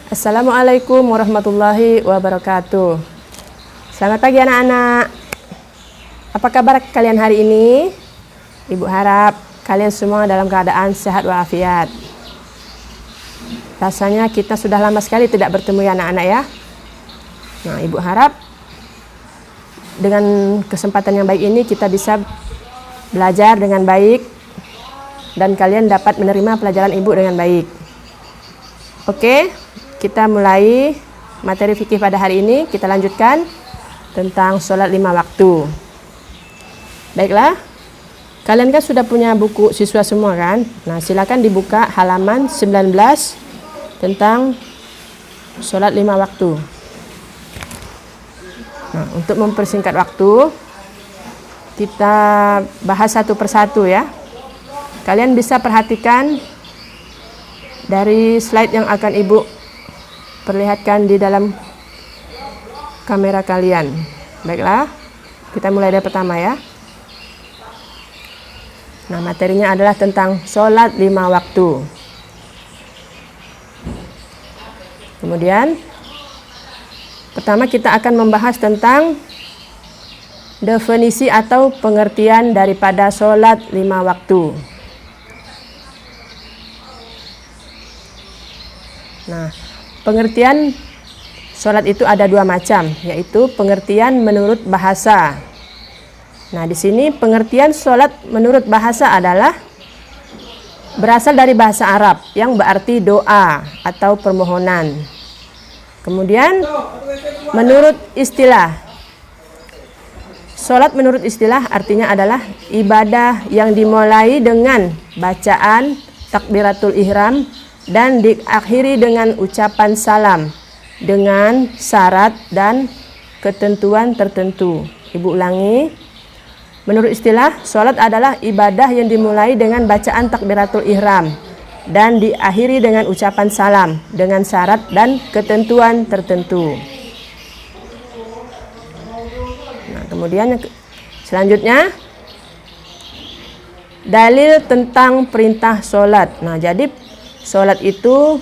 Assalamualaikum warahmatullahi wabarakatuh. Selamat pagi anak-anak. Apa kabar kalian hari ini? Ibu harap kalian semua dalam keadaan sehat walafiat. Rasanya kita sudah lama sekali tidak bertemu ya anak-anak ya. Nah, ibu harap dengan kesempatan yang baik ini kita bisa belajar dengan baik dan kalian dapat menerima pelajaran ibu dengan baik. Oke, kita mulai materi fikih pada hari ini. Kita lanjutkan tentang sholat 5 waktu. Baiklah, kalian kan sudah punya buku siswa semua kan? Nah, silakan dibuka halaman 19 tentang sholat 5 waktu. Nah, untuk mempersingkat waktu, kita bahas satu persatu ya. Kalian bisa perhatikan dari slide yang akan ibu perlihatkan di dalam kamera kalian. Baiklah, kita mulai dari pertama ya. Nah, materinya adalah tentang sholat 5 waktu. Kemudian pertama kita akan membahas tentang definisi atau pengertian daripada sholat 5 waktu. Nah, pengertian sholat itu ada dua macam, yaitu pengertian menurut bahasa. Nah, di sini pengertian sholat menurut bahasa adalah berasal dari bahasa Arab yang berarti doa atau permohonan. Kemudian menurut istilah, sholat menurut istilah artinya adalah ibadah yang dimulai dengan bacaan takbiratul ihram dan diakhiri dengan ucapan salam dengan syarat dan ketentuan tertentu. Ibu ulangi. Menurut istilah, sholat adalah ibadah yang dimulai dengan bacaan takbiratul ihram dan diakhiri dengan ucapan salam dengan syarat dan ketentuan tertentu. Nah, kemudian selanjutnya dalil tentang perintah sholat. Nah, jadi sholat itu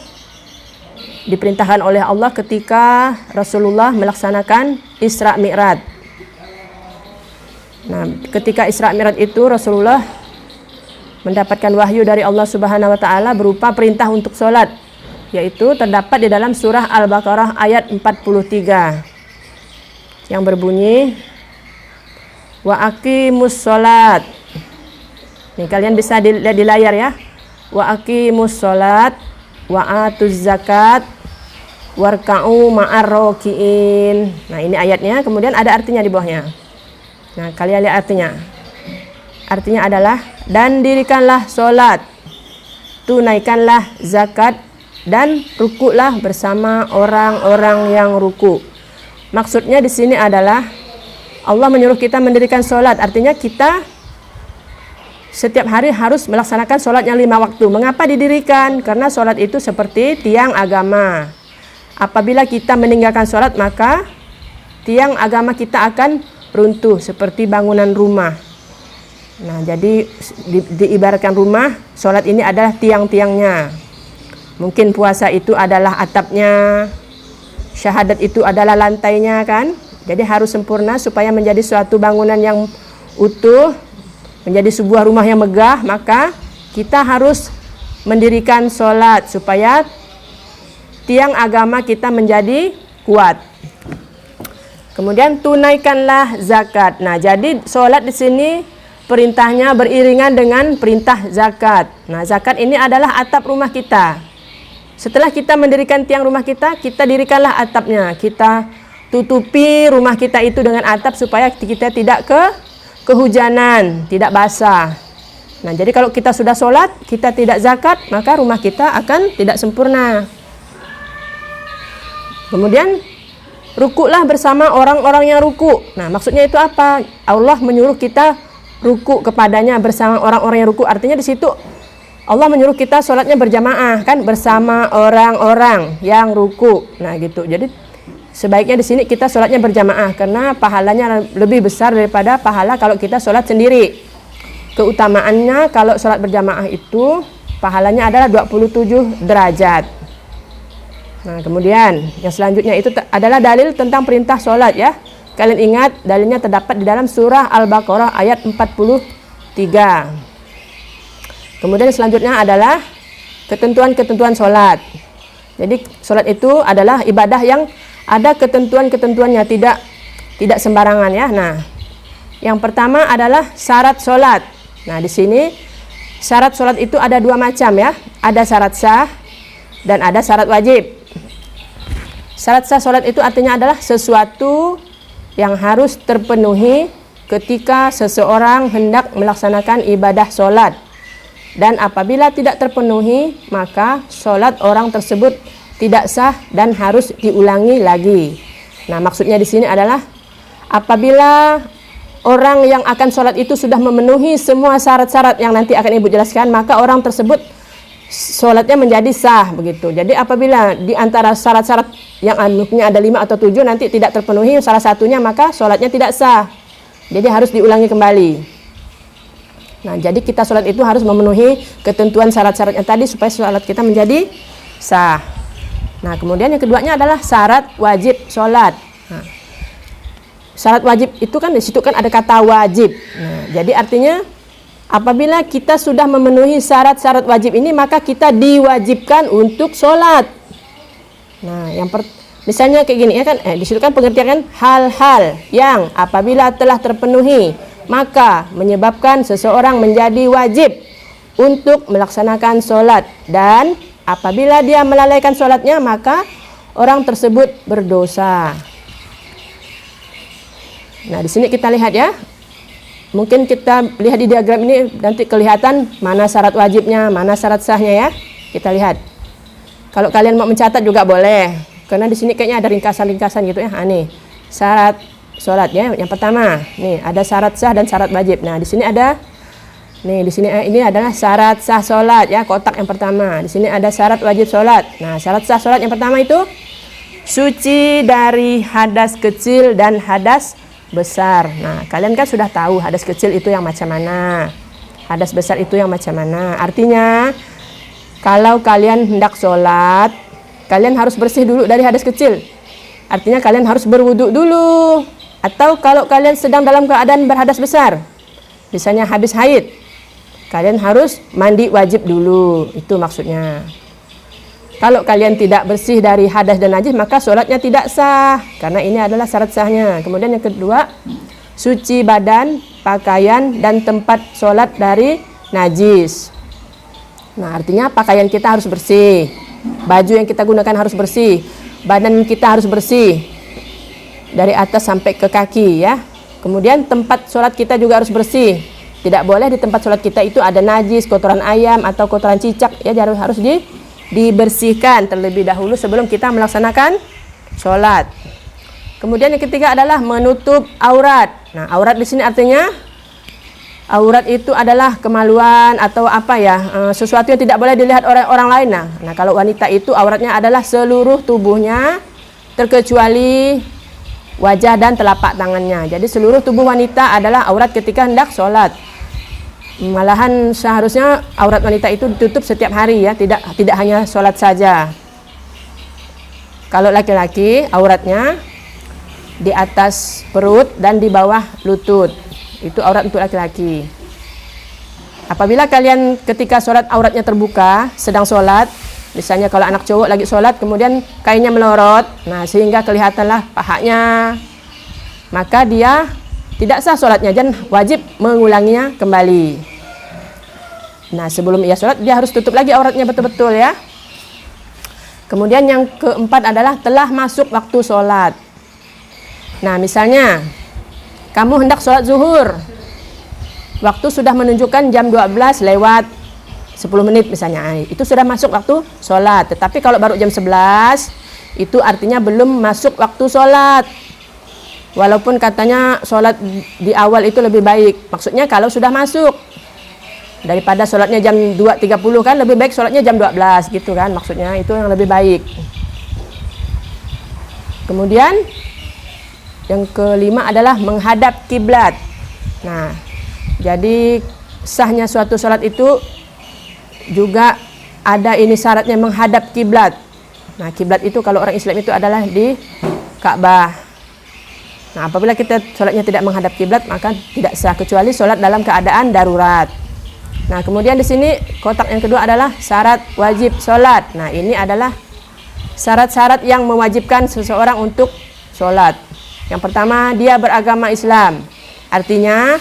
diperintahkan oleh Allah ketika Rasulullah melaksanakan Isra Mi'raj. Nah, ketika Isra Mi'raj itu Rasulullah mendapatkan wahyu dari Allah Subhanahu wa taala berupa perintah untuk sholat, yaitu terdapat di dalam surah Al-Baqarah ayat 43 yang berbunyi wa aqimus sholat. Nih, kalian bisa dilihat di layar ya. Wa aqimus sholat wa atuz zakat warka'u ma'ar rokiin. Nah, ini ayatnya, kemudian ada artinya di bawahnya. Nah, kalian lihat artinya. Artinya adalah, dan dirikanlah sholat, tunaikanlah zakat, dan rukuklah bersama orang-orang yang ruku. Maksudnya di sini adalah Allah menyuruh kita mendirikan sholat. Artinya kita setiap hari harus melaksanakan sholatnya 5 waktu. Mengapa didirikan? Karena sholat itu seperti tiang agama. Apabila kita meninggalkan sholat, maka tiang agama kita akan runtuh seperti bangunan rumah. Nah, jadi diibaratkan rumah, sholat ini adalah tiang-tiangnya. Mungkin puasa itu adalah atapnya, syahadat itu adalah lantainya kan. Jadi harus sempurna supaya menjadi suatu bangunan yang utuh, menjadi sebuah rumah yang megah, maka kita harus mendirikan sholat supaya tiang agama kita menjadi kuat. Kemudian tunaikanlah zakat. Nah, jadi sholat di sini perintahnya beriringan dengan perintah zakat. Nah, zakat ini adalah atap rumah kita. Setelah kita mendirikan tiang rumah kita, kita dirikanlah atapnya. Kita tutupi rumah kita itu dengan atap supaya kita tidak kehujanan, tidak basah. Nah, jadi kalau kita sudah sholat, kita tidak zakat, maka rumah kita akan tidak sempurna. Kemudian rukuklah bersama orang-orang yang ruku. Nah, maksudnya itu apa? Allah menyuruh kita ruku kepadanya bersama orang-orang yang ruku. Artinya di situ Allah menyuruh kita sholatnya berjamaah kan, bersama orang-orang yang ruku. Nah, gitu. Jadi sebaiknya di sini kita sholatnya berjamaah karena pahalanya lebih besar daripada pahala kalau kita sholat sendiri. Keutamaannya kalau sholat berjamaah itu pahalanya adalah 27 derajat. Nah, kemudian yang selanjutnya itu adalah dalil tentang perintah sholat ya. Kalian ingat dalilnya terdapat di dalam surah Al-Baqarah ayat 43. Kemudian selanjutnya adalah ketentuan-ketentuan sholat. Jadi sholat itu adalah ibadah yang ada ketentuan-ketentuannya, tidak sembarangan ya. Nah, yang pertama adalah syarat sholat. Nah, di sini syarat sholat itu ada dua macam ya. Ada syarat sah dan ada syarat wajib. Syarat sah sholat itu artinya adalah sesuatu yang harus terpenuhi ketika seseorang hendak melaksanakan ibadah sholat. Dan apabila tidak terpenuhi, maka sholat orang tersebut tidak sah dan harus diulangi lagi. Nah, maksudnya di sini adalah apabila orang yang akan sholat itu sudah memenuhi semua syarat-syarat yang nanti akan Ibu jelaskan, maka orang tersebut sholatnya menjadi sah begitu. Jadi apabila di antara syarat-syarat yang ada 5 atau 7 nanti tidak terpenuhi salah satunya, maka sholatnya tidak sah. Jadi harus diulangi kembali. Nah, jadi kita sholat itu harus memenuhi ketentuan syarat-syaratnya tadi supaya sholat kita menjadi sah. Nah, kemudian yang keduanya adalah syarat wajib sholat. Nah, syarat wajib itu kan di situ kan ada kata wajib. Nah, jadi artinya apabila kita sudah memenuhi syarat-syarat wajib ini, maka kita diwajibkan untuk sholat. Nah, misalnya kayak gini ya kan, di situ kan pengertian kan hal-hal yang apabila telah terpenuhi, maka menyebabkan seseorang menjadi wajib untuk melaksanakan sholat. Dan apabila dia melalaikan sholatnya, maka orang tersebut berdosa. Nah, di sini kita lihat ya. Mungkin kita lihat di diagram ini nanti kelihatan mana syarat wajibnya, mana syarat sahnya ya. Kita lihat. Kalau kalian mau mencatat juga boleh. Karena di sini kayaknya ada ringkasan-ringkasan gitu ya. Nih, syarat sholatnya yang pertama. Nih, ada syarat sah dan syarat wajib. Nah, di sini ada di sini ini adalah syarat sah sholat ya, kotak yang pertama. Di sini ada syarat wajib sholat. Nah, syarat sah sholat yang pertama itu suci dari hadas kecil dan hadas besar. Nah, kalian kan sudah tahu hadas kecil itu yang macam mana, hadas besar itu yang macam mana. Artinya kalau kalian hendak sholat, kalian harus bersih dulu dari hadas kecil. Artinya kalian harus berwudu dulu. Atau kalau kalian sedang dalam keadaan berhadas besar, misalnya habis haid, kalian harus mandi wajib dulu. Itu maksudnya. Kalau kalian tidak bersih dari hadas dan najis, maka sholatnya tidak sah. Karena ini adalah syarat sahnya. Kemudian yang kedua, suci badan, pakaian, dan tempat sholat dari najis. Nah, artinya pakaian kita harus bersih. Baju yang kita gunakan harus bersih. Badan kita harus bersih. Dari atas sampai ke kaki ya. Kemudian tempat sholat kita juga harus bersih. Tidak boleh di tempat sholat kita itu ada najis, kotoran ayam, atau kotoran cicak. Ya, harus dibersihkan terlebih dahulu sebelum kita melaksanakan sholat. Kemudian yang ketiga adalah menutup aurat. Nah, aurat di sini artinya aurat itu adalah kemaluan atau apa ya, sesuatu yang tidak boleh dilihat oleh orang lain. Nah, kalau wanita itu auratnya adalah seluruh tubuhnya terkecuali wajah dan telapak tangannya. Jadi seluruh tubuh wanita adalah aurat ketika hendak sholat. Malahan seharusnya aurat wanita itu ditutup setiap hari ya, tidak hanya sholat saja. Kalau laki-laki auratnya di atas perut dan di bawah lutut. Itu aurat untuk laki-laki. Apabila kalian ketika sholat auratnya terbuka, sedang sholat, misalnya kalau anak cowok lagi sholat, kemudian kainnya melorot, nah sehingga kelihatanlah pahanya, maka dia tidak sah sholatnya dan wajib mengulanginya kembali. Nah, sebelum ia sholat, dia harus tutup lagi auratnya betul-betul ya. Kemudian yang keempat adalah telah masuk waktu sholat. Nah, misalnya kamu hendak sholat zuhur, waktu sudah menunjukkan jam 12 lewat 10 menit misalnya, itu sudah masuk waktu sholat. Tetapi kalau baru jam 11, itu artinya belum masuk waktu sholat. Walaupun katanya sholat di awal itu lebih baik. Maksudnya kalau sudah masuk, daripada sholatnya jam 2.30 kan, lebih baik sholatnya jam 12 gitu kan, maksudnya itu yang lebih baik. Kemudian yang kelima adalah menghadap kiblat. Nah, jadi sahnya suatu sholat itu juga ada ini syaratnya, menghadap kiblat. Nah, kiblat itu kalau orang Islam itu adalah di Ka'bah. Nah, apabila kita sholatnya tidak menghadap kiblat, maka tidak sah, kecuali sholat dalam keadaan darurat. Nah, kemudian di sini kotak yang kedua adalah syarat wajib sholat. Nah, ini adalah syarat-syarat yang mewajibkan seseorang untuk sholat. Yang pertama, dia beragama Islam. Artinya,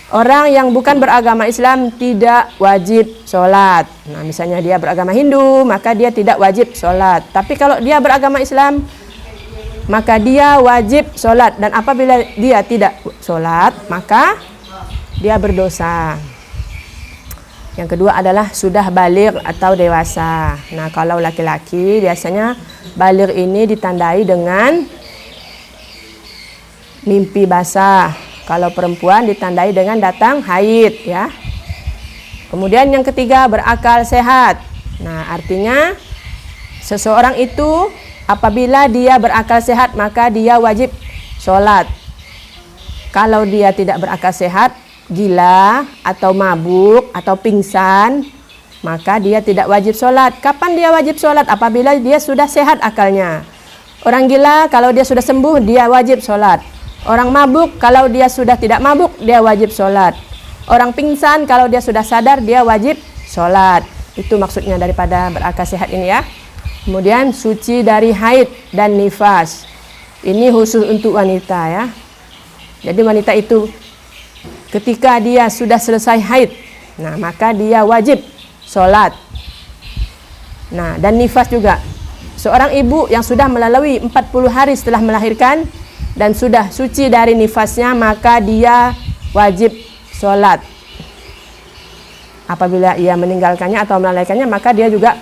orang yang bukan beragama Islam tidak wajib sholat. Nah, misalnya dia beragama Hindu, maka dia tidak wajib sholat. Tapi kalau dia beragama Islam, maka dia wajib sholat. Dan apabila dia tidak sholat, maka dia berdosa. Yang kedua adalah sudah baligh atau dewasa. Nah, kalau laki-laki biasanya baligh ini ditandai dengan mimpi basah. Kalau perempuan ditandai dengan datang haid, ya. Kemudian yang ketiga, berakal sehat. Nah, artinya seseorang itu apabila dia berakal sehat, maka dia wajib sholat. Kalau dia tidak berakal sehat, gila atau mabuk atau pingsan, maka dia tidak wajib sholat. Kapan dia wajib sholat? Apabila dia sudah sehat akalnya. Orang gila kalau dia sudah sembuh, dia wajib sholat. Orang mabuk kalau dia sudah tidak mabuk, dia wajib sholat. Orang pingsan kalau dia sudah sadar, dia wajib sholat. Itu maksudnya daripada berakal sehat ini, ya. Kemudian suci dari haid dan nifas. Ini khusus untuk wanita, ya. Jadi wanita itu ketika dia sudah selesai haid, nah maka dia wajib sholat. Nah, dan nifas juga. Seorang ibu yang sudah melalui 40 hari setelah melahirkan dan sudah suci dari nifasnya, maka dia wajib sholat. Apabila ia meninggalkannya atau melalaikannya, maka dia juga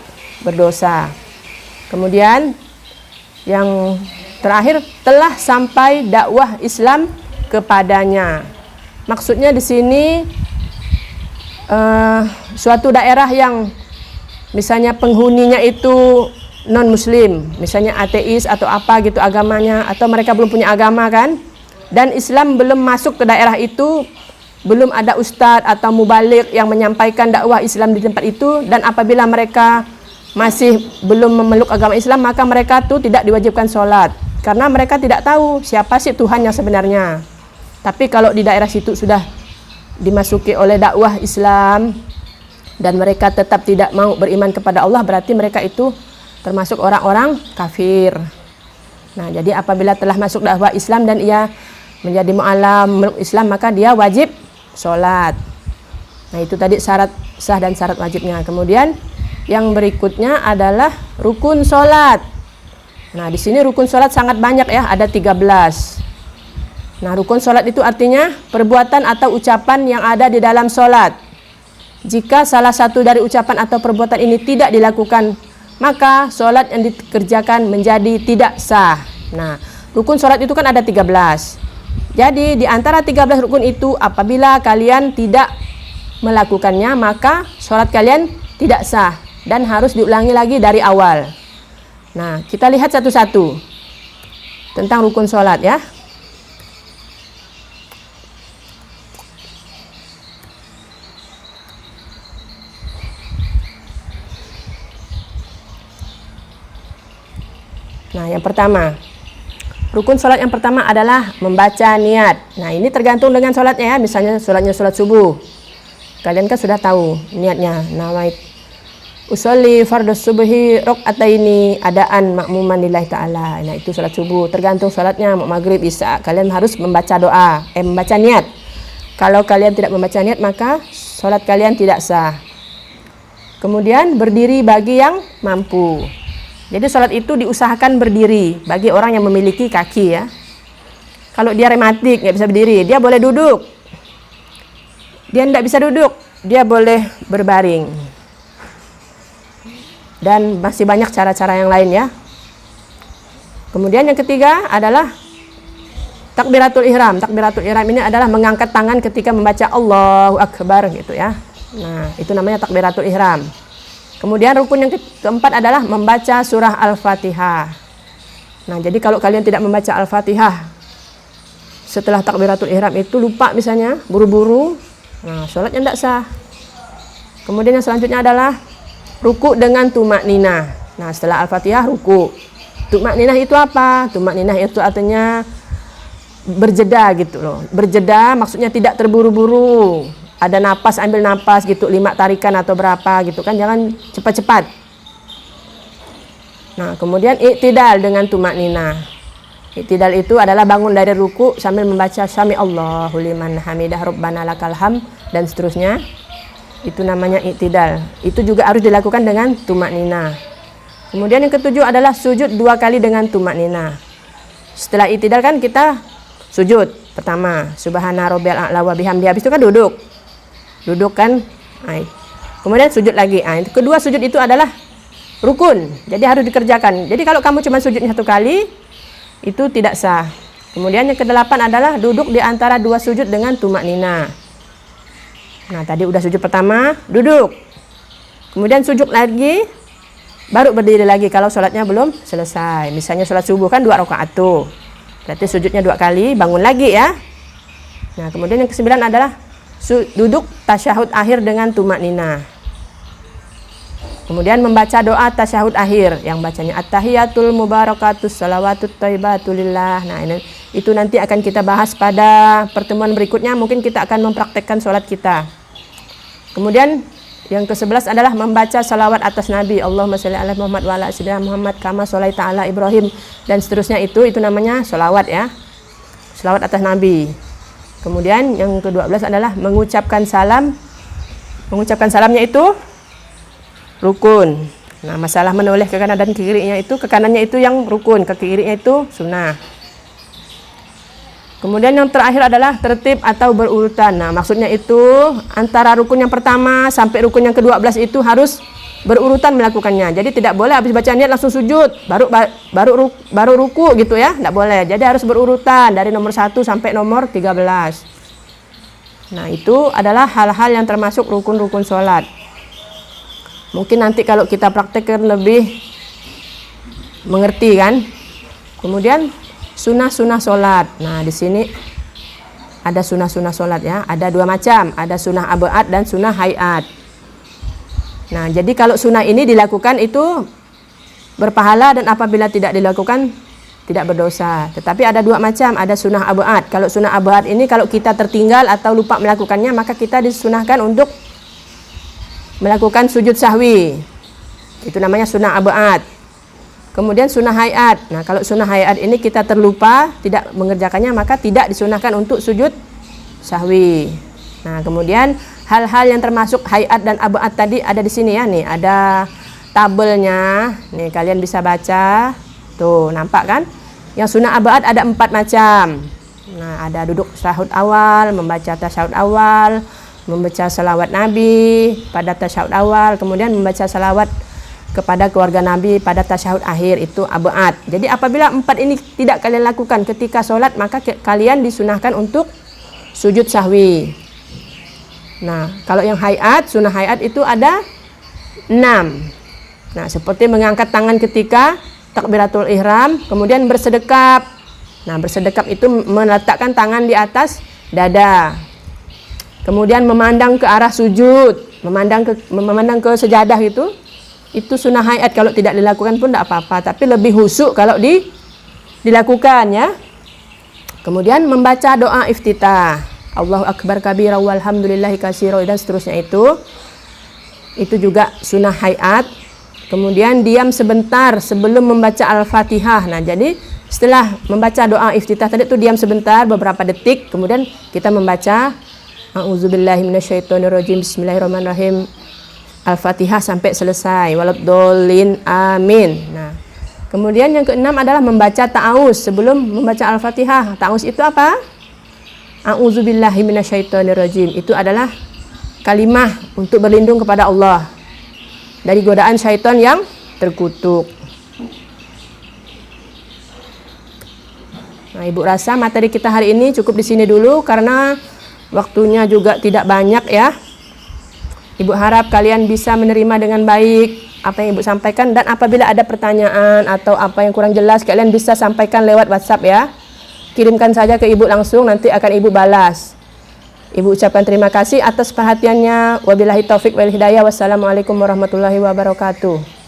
berdosa. Kemudian yang terakhir, telah sampai dakwah Islam kepadanya. Maksudnya di sini suatu daerah yang misalnya penghuninya itu non-muslim, misalnya ateis atau apa gitu agamanya, atau mereka belum punya agama kan, dan Islam belum masuk ke daerah itu, belum ada ustadz atau mubaligh yang menyampaikan dakwah Islam di tempat itu, dan apabila mereka masih belum memeluk agama Islam, maka mereka tuh tidak diwajibkan sholat, karena mereka tidak tahu siapa sih Tuhan yang sebenarnya. Tapi kalau di daerah situ sudah dimasuki oleh dakwah Islam, dan mereka tetap tidak mau beriman kepada Allah, berarti mereka itu termasuk orang-orang kafir. Nah, jadi apabila telah masuk dakwah Islam dan ia menjadi mu'allam Islam, maka dia wajib sholat. Nah, itu tadi syarat sah dan syarat wajibnya. Kemudian yang berikutnya adalah rukun sholat. Nah, di sini rukun sholat sangat banyak, ya, ada 13. Nah, rukun sholat itu artinya perbuatan atau ucapan yang ada di dalam sholat. Jika salah satu dari ucapan atau perbuatan ini tidak dilakukan, maka sholat yang dikerjakan menjadi tidak sah. Nah, rukun sholat itu kan ada 13. Jadi di antara 13 rukun itu, apabila kalian tidak melakukannya, maka sholat kalian tidak sah dan harus diulangi lagi dari awal. Nah, kita lihat satu-satu tentang rukun sholat, ya. Nah, yang pertama, rukun sholat yang pertama adalah membaca niat. Nah, ini tergantung dengan sholatnya, ya. Misalnya sholatnya sholat subuh, kalian kan sudah tahu niatnya. Nawait usolli fardus subhi rakaataini adaan makmuman lillahi ta'ala. Nah, itu sholat subuh. Tergantung sholatnya, mau maghrib, isya, kalian harus membaca doa, membaca niat. Kalau kalian tidak membaca niat, maka sholat kalian tidak sah. Kemudian berdiri bagi yang mampu. Jadi sholat itu diusahakan berdiri bagi orang yang memiliki kaki, ya. Kalau dia rematik, nggak bisa berdiri, dia boleh duduk. Dia tidak bisa duduk, dia boleh berbaring. Dan masih banyak cara-cara yang lain, ya. Kemudian yang ketiga adalah takbiratul ihram. Takbiratul ihram ini adalah mengangkat tangan ketika membaca Allahu Akbar, gitu, ya. Nah, itu namanya takbiratul ihram. Kemudian rukun yang keempat adalah membaca surah Al-Fatihah. Nah, jadi kalau kalian tidak membaca Al-Fatihah setelah takbiratul ihram itu, lupa misalnya, buru-buru, nah sholatnya tidak sah. Kemudian yang selanjutnya adalah ruku dengan tumak ninah. Nah, setelah Al-Fatihah ruku. Tumakninah itu apa? Tumakninah itu artinya berjeda gitu loh. Berjeda maksudnya tidak terburu-buru. Ada napas, ambil napas gitu, 5 tarikan atau berapa gitu kan, jangan cepat-cepat. Nah, kemudian i'tidal dengan tumakninah. I'tidal itu adalah bangun dari ruku sambil membaca Sami Allahu liman hamidah Rabbana lakal hamd dan seterusnya. Itu namanya i'tidal. Itu juga harus dilakukan dengan tumakninah. Kemudian yang ketujuh adalah sujud 2 kali dengan tumakninah. Setelah i'tidal kan kita sujud. Pertama, subhana rabbiyal a'la wa bihamdi. Habis itu kan duduk. Duduk kan. Kemudian sujud lagi. Kedua sujud itu adalah rukun. Jadi harus dikerjakan. Jadi kalau kamu cuma sujudnya 1 kali, itu tidak sah. Kemudian yang kedelapan adalah duduk di antara 2 sujud dengan tumakninah. Nah, tadi udah sujud pertama, duduk. Kemudian sujud lagi, baru berdiri lagi kalau sholatnya belum selesai. Misalnya sholat subuh kan 2 rakaat tuh. Berarti sujudnya 2 kali, bangun lagi ya. Nah, kemudian yang ke-9 adalah duduk tasyahud akhir dengan tumakninah. Kemudian membaca doa tasyahud akhir yang bacanya at-tahiyatul mubarakatus salawatut thayyibatulillah. Nah, itu nanti akan kita bahas pada pertemuan berikutnya. Mungkin kita akan mempraktekkan sholat kita. Kemudian yang ke-11 adalah membaca salawat atas Nabi. Allahumma sholli ala Muhammad wa ala sayyidina Muhammad kama sholaita ala Ibrahim dan seterusnya. Itu namanya salawat ya. Salawat atas Nabi. Kemudian yang ke-12 adalah mengucapkan salam. Mengucapkan salamnya itu rukun. Nah, masalah menoleh ke kanan dan ke kirinya itu, ke kanannya itu yang rukun, ke kirinya itu sunnah. Kemudian yang terakhir adalah tertib atau berurutan. Nah, maksudnya itu antara rukun yang pertama sampai rukun yang ke-12 itu harus berurutan melakukannya. Jadi tidak boleh habis baca niat langsung sujud, baru ruku gitu ya, tidak boleh. Jadi harus berurutan dari nomor 1 sampai nomor 13. Nah, itu adalah hal-hal yang termasuk rukun-rukun sholat. Mungkin nanti kalau kita praktekkan lebih mengerti kan. Kemudian sunnah-sunnah sholat. Nah, di sini ada sunnah-sunnah sholat ya. Ada 2 macam. Ada sunnah abad dan sunnah hayat. Nah, jadi kalau sunnah ini dilakukan itu berpahala dan apabila tidak dilakukan tidak berdosa. Tetapi ada 2 macam. Ada sunnah abad. Kalau sunnah abad ini kalau kita tertinggal atau lupa melakukannya, maka kita disunahkan untuk melakukan sujud sahwi. Itu namanya sunnah abad. Kemudian sunnah hayat. Nah, kalau sunnah hayat ini kita terlupa, tidak mengerjakannya, maka tidak disunahkan untuk sujud sahwi. Nah, kemudian hal-hal yang termasuk hayat dan abad tadi ada di sini ya. Nih, ada tabelnya. Nih, kalian bisa baca. Tuh, nampak kan? Yang sunnah abad ada 4 macam. Nah, ada duduk tasyahud awal, membaca tasyahud awal, membaca salawat Nabi pada tasyahud awal, kemudian membaca salawat kepada keluarga Nabi pada tasyahud akhir, itu abad. Jadi apabila 4 ini tidak kalian lakukan ketika sholat, maka kalian disunahkan untuk sujud sahwi. Nah, kalau yang hayat, sunnah hayat itu ada 6. Nah, seperti mengangkat tangan ketika takbiratul ihram, kemudian bersedekap. Nah, bersedekap itu meletakkan tangan di atas dada. Kemudian memandang ke arah sujud, memandang ke sejadah itu sunnah hayat. Kalau tidak dilakukan pun tidak apa-apa, tapi lebih khusyuk kalau dilakukan ya. Kemudian membaca doa iftitah, Allahu akbar kabira walhamdulillahi katsira dan seterusnya itu juga sunnah hayat. Kemudian diam sebentar sebelum membaca Al-Fatihah. Nah, jadi setelah membaca doa iftitah tadi itu diam sebentar beberapa detik, kemudian kita membaca A'udzubillahi minasyaitonirrajim, bismillahirrahmanirrahim, Al-Fatihah sampai selesai, waladhdallin, amin. Nah, kemudian yang ke-6 adalah membaca ta'awuz sebelum membaca Al-Fatihah. Ta'awuz itu apa? A'udzubillahi minasyaitonirrajim. Itu adalah kalimah untuk berlindung kepada Allah dari godaan syaitan yang terkutuk. Nah, Ibu rasa materi kita hari ini cukup di sini dulu karena waktunya juga tidak banyak ya. Ibu harap kalian bisa menerima dengan baik apa yang Ibu sampaikan, dan apabila ada pertanyaan atau apa yang kurang jelas, kalian bisa sampaikan lewat WhatsApp ya. Kirimkan saja ke Ibu langsung, nanti akan Ibu balas. Ibu ucapkan terima kasih atas perhatiannya. Wabillahi taufik wal hidayah. Wassalamualaikum warahmatullahi wabarakatuh.